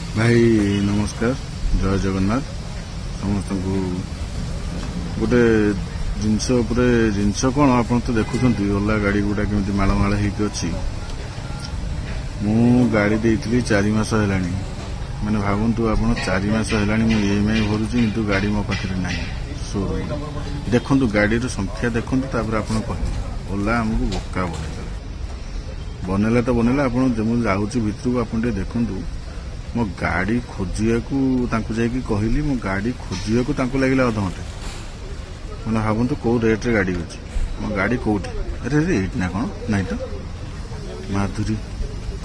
भाई नमस्कार जय जगन्नाथ समस्त को गोटे जिनस कौन आप तो देखुं ओला गाड़ी गुड़ा केमी मालमाल होती मु गाड़ी देती 4 मास है मैंने भावतु आप 4 मास है EMI भरुची किंतु गाड़ी मो पाखे ना शोरूम देखु गाड़ी संख्या देखु आप ओला आमको बोका बनैला तो बनैला आप जाऊँगी भितर को आप देखूँ मो गाड़ी खोजिया कहली मो गाड़ी खोजिया लगे अध घंटे मैंने भावतु कौ रेट्रे गाड़ी अच्छी मो गाड़ी कौटी अरे रेट ना कौन नाई तो माधुरी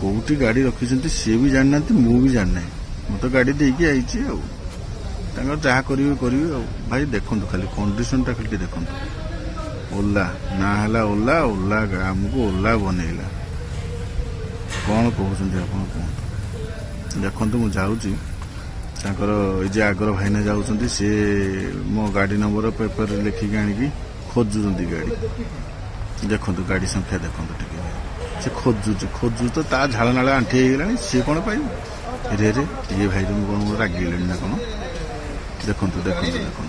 कौटी गाड़ी रखी सी भी जाना मु भी जाना मु तो गाड़ी देकी आई जहाँ करेंगे भाई देखु खाली कंडीशन खाली देखु ओला ना है ओला ओला आमको ओला बनैला कौन कहते आप कहतु देखु मुझे आगर भाईना जाऊँच सी मो गाड़ी नंबर पेपर लिखिकी आनिकी खोजुंट गाड़ी देखु गाड़ी संख्या देखु टे खोजु तो ता झाड़ नाल आंठी होगा सी कौन पाइब रे ये भाई कौन रागिले ना कौन देखु देखु देखु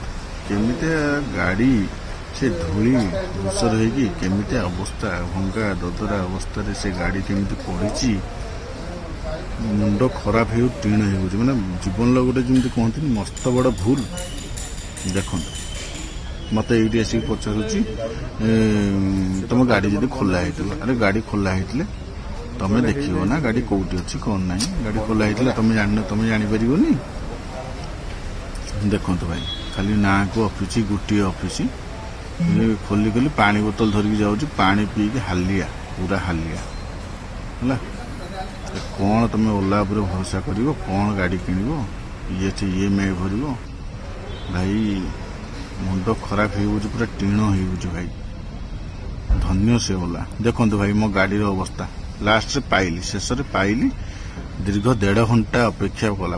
केमी गाड़ी से धूली धूसर होमी अवस्था भंगा ददरा अवस्था से गाड़ी केमी पड़ी मुंड खराब हो टीण हो मैंने जीवन गोटे जमी कहते मस्त बड़ भूल देखु मत ये आसिक पचारूँ तुम गाड़ी जब खोला होता अरे गाड़ी खोला होते तुम देखो ना गाड़ी कौटी अच्छी कौन ना गाड़ी खोला होता तुम जापर देखु भाई खाली ना को ऑफिस गोटे ऑफिस खोली खोली पानी बोतल धरिकी जाऊँ पानी पीकी हालिया पूरा हालिया है कौन तुम ओला पर भरोसा कर कौन गाड़ी किण ये EMI भर भाई मुंड खराब हो पूरा टीण हो भाई धन्य से ओला देखु भाई मो गाड़ी अवस्था लास्ट पाइली शेष पाइली दीर्घ 1.5 घंटा अपेक्षा कला